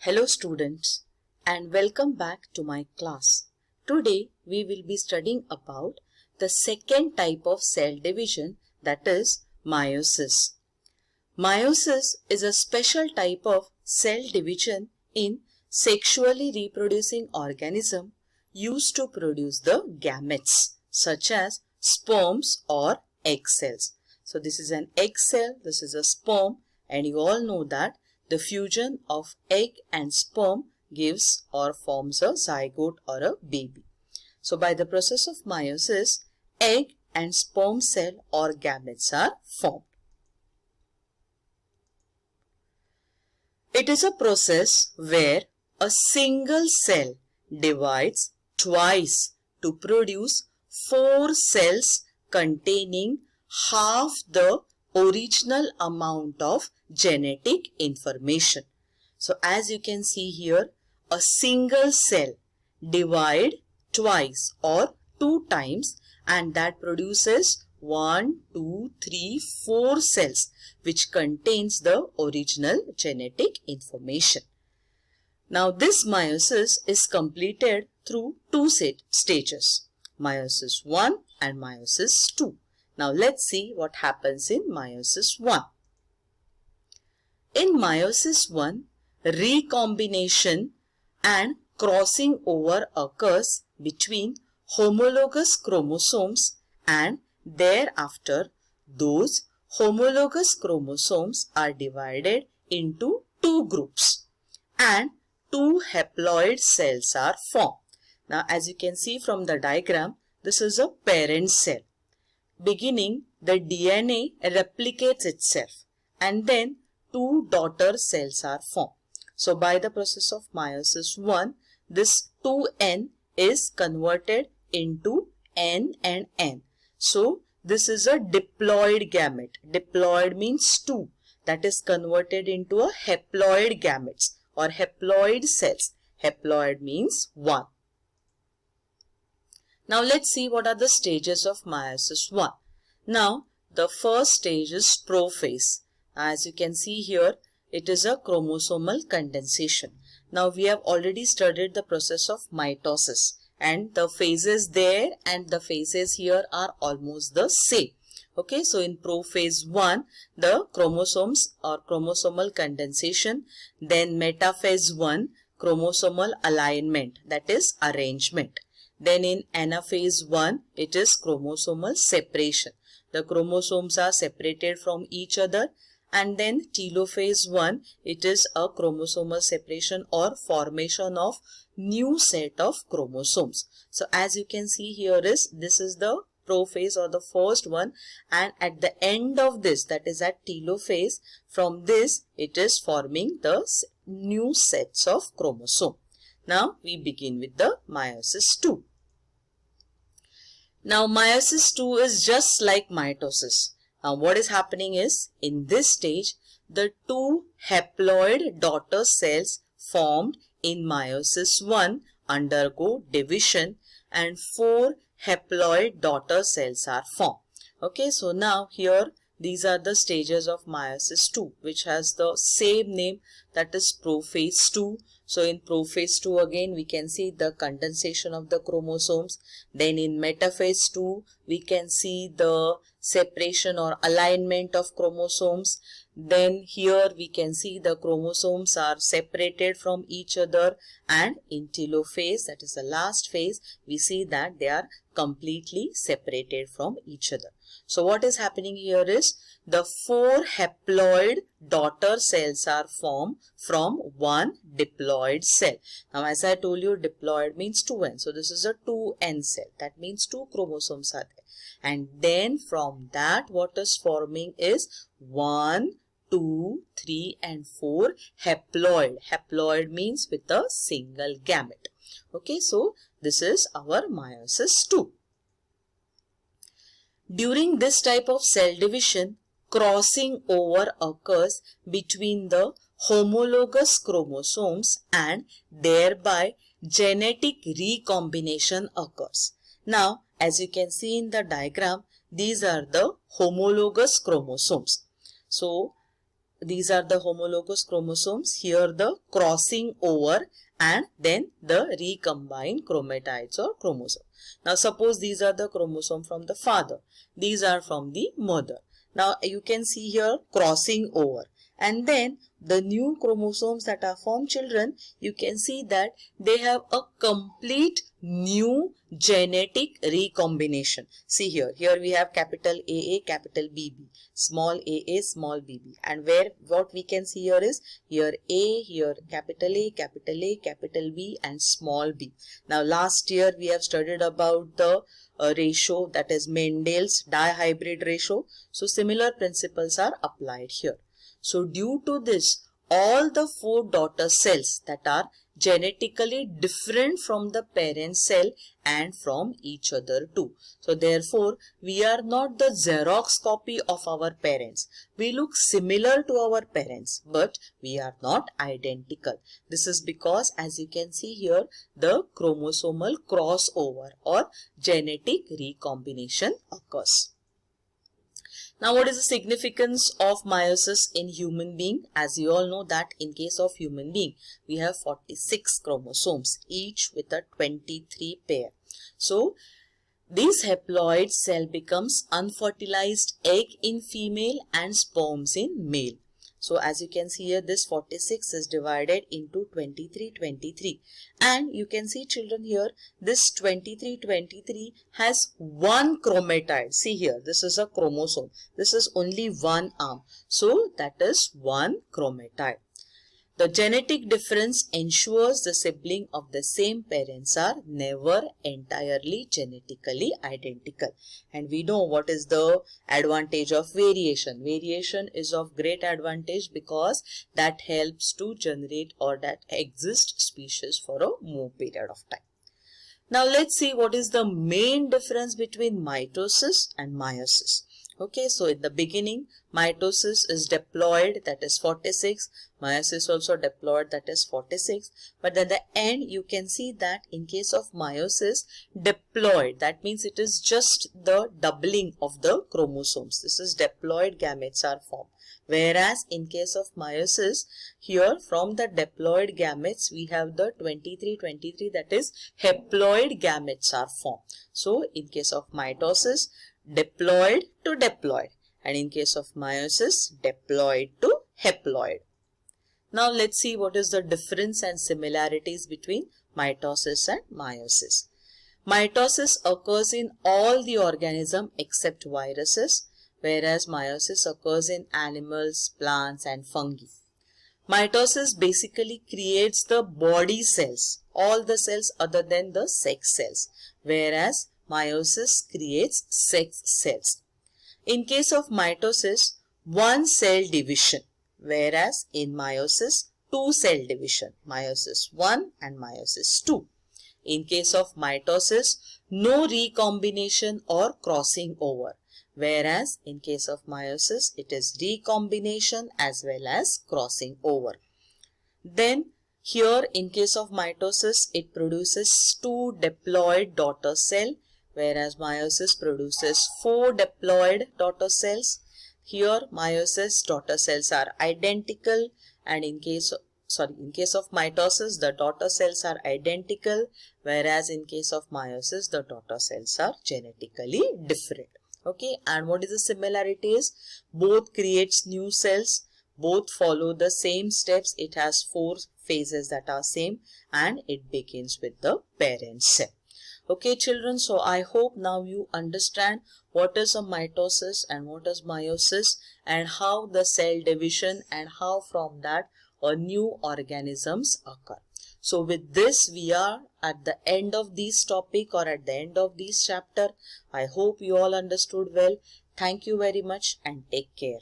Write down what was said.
Hello students and welcome back to my class. Today we will be studying about the second type of cell division, that is meiosis. Meiosis is a special type of cell division in sexually reproducing organism used to produce the gametes such as sperms or egg cells. So this is an egg cell, this is a sperm, and you all know that the fusion of egg and sperm gives or forms a zygote or a baby. So by the process of meiosis, egg and sperm cell or gametes are formed. It is a process where a single cell divides twice to produce 4 cells containing half the original amount of genetic information. So as you can see here, a single cell divide twice or 2 times, and that produces 1, 2, 3, 4 cells which contains the original genetic information. Now this meiosis is completed through 2 stages, meiosis 1 and meiosis 2. Now let's see what happens in meiosis 1. In meiosis 1, recombination and crossing over occurs between homologous chromosomes, and thereafter those homologous chromosomes are divided into 2 groups and 2 haploid cells are formed. Now as you can see from the diagram, this is a parent cell. Beginning, the DNA replicates itself and then 2 daughter cells are formed. So by the process of meiosis 1, this 2n is converted into n and n. So this is a diploid gamete. Diploid means 2. That is converted into a haploid gametes or haploid cells. Haploid means 1. Now let's see what are the stages of meiosis 1. Now the first stage is prophase. As you can see here, it is a chromosomal condensation. Now we have already studied the process of mitosis, and the phases there and the phases here are almost the same. Okay, so in prophase 1, the chromosomes or chromosomal condensation, then metaphase 1, chromosomal alignment, that is arrangement. Then in anaphase 1, it is chromosomal separation. The chromosomes are separated from each other. And then telophase 1, it is a chromosomal separation or formation of new set of chromosomes. So as you can see here this is the prophase or the first one, and at the end of this, that is at telophase, from this it is forming the new sets of chromosome. Now we begin with the meiosis 2. Now meiosis 2 is just like mitosis. Now what is happening is, in this stage, the 2 haploid daughter cells formed in meiosis 1 undergo division and 4 haploid daughter cells are formed. Okay, so now here these are the stages of meiosis 2, which has the same name, that is prophase 2. So in prophase 2 again we can see the condensation of the chromosomes. Then in metaphase 2 we can see the separation or alignment of chromosomes. Then here we can see the chromosomes are separated from each other, and in telophase, that is the last phase, we see that they are completely separated from each other. So what is happening here is the 4 haploid daughter cells are formed from 1 diploid cell. Now as I told you, diploid means 2n. So this is a 2n cell. That means 2 chromosomes are there. And then from that what is forming is 1, 2, 3 and 4 haploid. Haploid means with a single gamete. Okay, so this is our meiosis 2. During this type of cell division, crossing over occurs between the homologous chromosomes and thereby genetic recombination occurs. Now, as you can see in the diagram, these are the homologous chromosomes. So, these are the homologous chromosomes. Here the crossing over and then the recombined chromatides or chromosome. Now suppose these are the chromosome from the father. These are from the mother. Now you can see here crossing over. And then the new chromosomes that are from children, you can see that they have a complete new genetic recombination. See here we have capital AA, capital BB, small AA, small bb, and what we can see here is here A, here capital A, capital A, capital B, and small b. Now last year we have studied about the ratio, that is Mendel's dihybrid ratio. So similar principles are applied here. So due to this, all the 4 daughter cells that are genetically different from the parent cell and from each other too. So therefore, we are not the Xerox copy of our parents. We look similar to our parents, but we are not identical. This is because, as you can see here, the chromosomal crossover or genetic recombination occurs. Now, what is the significance of meiosis in human being? As you all know that in case of human being, we have 46 chromosomes, each with a 23 pair. So, this haploid cell becomes unfertilized egg in female and sperms in male. So as you can see here, this 46 is divided into 23 and you can see children here, this 23 has one chromatide. See here, this is a chromosome. This is only one arm. So that is one chromatide. The genetic difference ensures the sibling of the same parents are never entirely genetically identical. And we know what is the advantage of variation. Variation is of great advantage because that helps to generate or that exist species for a more period of time. Now let's see what is the main difference between mitosis and meiosis. Okay, so in the beginning, mitosis is diploid, that is 46. Meiosis also diploid, that is 46. But at the end, you can see that in case of meiosis, diploid, that means it is just the doubling of the chromosomes. This is diploid gametes are formed. Whereas in case of meiosis, here from the diploid gametes, we have the 23, that is haploid gametes are formed. So in case of mitosis, diploid to diploid, and in case of meiosis, diploid to haploid. Now let's see what is the difference and similarities between mitosis and meiosis. Mitosis occurs in all the organisms except viruses, whereas meiosis occurs in animals, plants, and fungi. Mitosis basically creates the body cells, all the cells other than the sex cells, whereas meiosis creates sex cells. In case of mitosis, one cell division, whereas in meiosis, two cell division, meiosis 1 and meiosis 2. In case of mitosis, no recombination or crossing over, whereas in case of meiosis, it is recombination as well as crossing over. Then here in case of mitosis, it produces 2 diploid daughter cell, whereas meiosis produces 4 diploid daughter cells. Here meiosis daughter cells are identical, and in case of mitosis the daughter cells are identical, whereas in case of meiosis the daughter cells are genetically different. Okay, and what is the similarities? Both creates new cells, both follow the same steps. It has 4 phases that are same, and it begins with the parent cell. Okay children, so I hope now you understand what is a mitosis and what is meiosis, and how the cell division and how from that new organisms occur. So with this we are at the end of this topic or at the end of this chapter. I hope you all understood well. Thank you very much and take care.